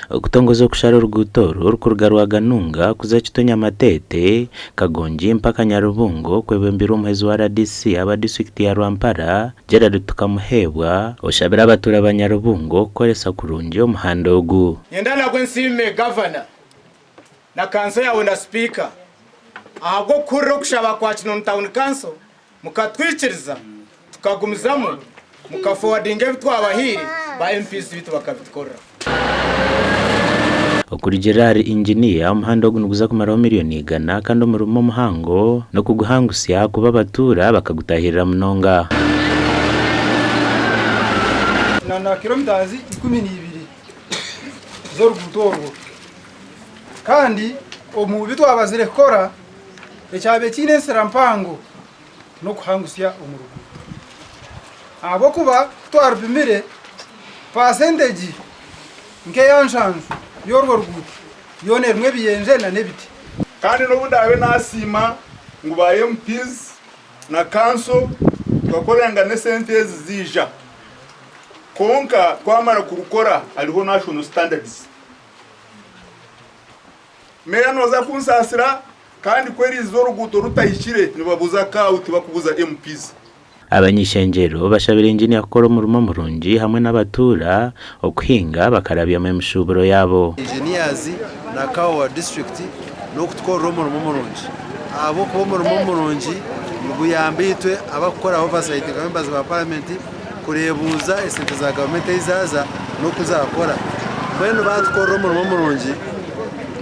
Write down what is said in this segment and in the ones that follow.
okutongoza okushara orugutoro rukuruga rwaganunga kuza Kitonya Matete Kagongi mpaka Nyarubungo kwebembira omwezi wa RDC aba district ya Rwampara Gerard tukamuhebwa oshabira abatura abanyarubungo koresa kurungi omuhanda ogu yendana kwensime governor na council yawe na speaker ahago kurro kushaba kwa Kinono town council mukatwikiriza tukagumizamo mukaforwardinga bitwabahiri ba MPs bitu bakabikora okuri Gerard engineer umuhanda ogu nuguza kumaraho miliyoni 100 kandi omurimo muhango no kuguhangusya kuba batura bakagutahirira munonga na kilometers 12 z'orugutorwo kandi omubi twabazire kora ekyabe kine serampango no kuhangusya omurugo abo kuba twarupimire percentage nke yanshanzu yorwo ruguto yone rumwe biyenje na nebiti kandi n'obundabe nasima ngo ba MPs na council twakorenga ne sente zija konka twamara kurukora aliho national standards meya noza kunsasira kandi kweri zo ruguto rutahikire nibabuza kauti bakubuza MPs abanyishengero bashabira engineer akora umurimo murungi hamwe n'abatura okuhinga bakarabya mu mishuburo yabo engineers na kawa district no kutwora umurimo murungi abo ko umurimo murungi muguyambitwe abakora oversight members ba parliament kurebuza esente za government izaza no kuzakora bene batwora umurimo murungi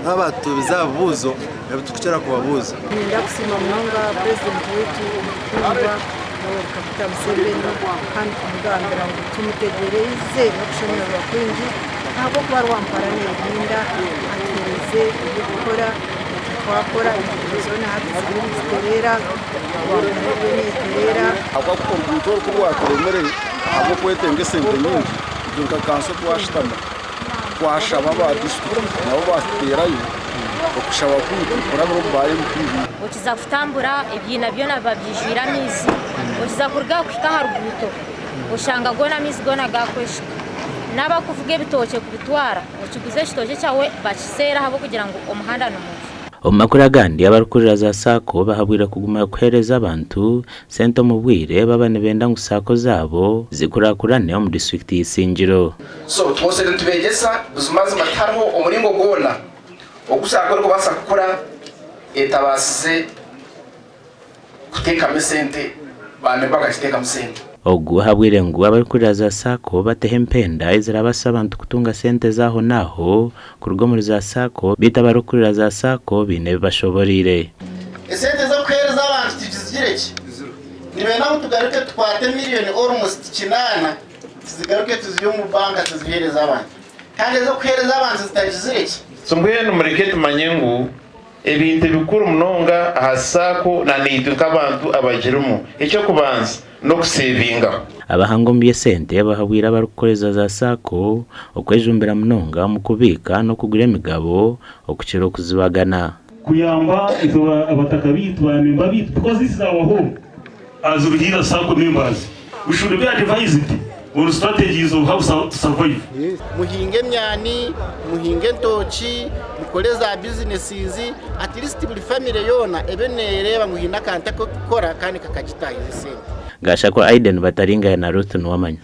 abatubiza buzo yabutukira kubabuza ndakusima munonga president wetu kumva Kapita Museveni kandi kumugambira ngo tumutegereze no kushomera abakunzi ntabwo kwa Rwampara n'inda atereze ibyo gukora twakora ibizona habiziterera n'iterera abo ko urugutoro kurwateremere abo kwetenge sente nyinshi dunka kanso twashitama twashaba ba district nabo baterayo okushaba kuri abo baye mukiri ukiza kutambura ibyina byo nababyijira mizi ukiza kurga kwika haruguto ushanga gona mizi gona gakwesha naba kuvuga bitoke kubitwara ukiguze kitoke cyawe bakisera habo kugira ngo umuhanda n'umuntu omakura gandi abarukurira za sako bahabwira kuguma kwereza abantu sento mubwire babane benda ngusako zabo zikurakurane mu district y'Isingiro so twose tubegesa uzumaze mataro umuringo gona okusaka ko basakura etabasize kuteka mesente bane bakashiteka musente ogu habwire ngo abarukurira za sako batehempenda izirabasa abantu kutunga sente zaho naho kurugo muri za sako bita barukurira za sako bine bashoborire esente zo kwereza abantu tizigireki nibena mutugaruke twate miliyoni almost 9 tizigaruke tuziyo mu banka tuzihereza abantu kandi zo kwereza abantu zitagizireki Songwenu muriketi manyengu ebintu bikuru munonga hasako na nitu nk'abantu abagirumu icyo kubanza no kusevinga abahangombiye sente bahabwira barukoreza za sako okwejumbira munonga mu kubika no kugura emigabo okukiro kuzibagana kuyamba izo abataka bitwa member bit because this is our home as Ruhira Sako members we should be advised on strategies of how to survive. Muhinge myani, muhinge ntoki, mukoleza businesses, at least buli family yona ebenere bamuhinda kanta ko kora kandi kakagitahize. Gasha ko Aiden bataringa na Ruth Nwamanya.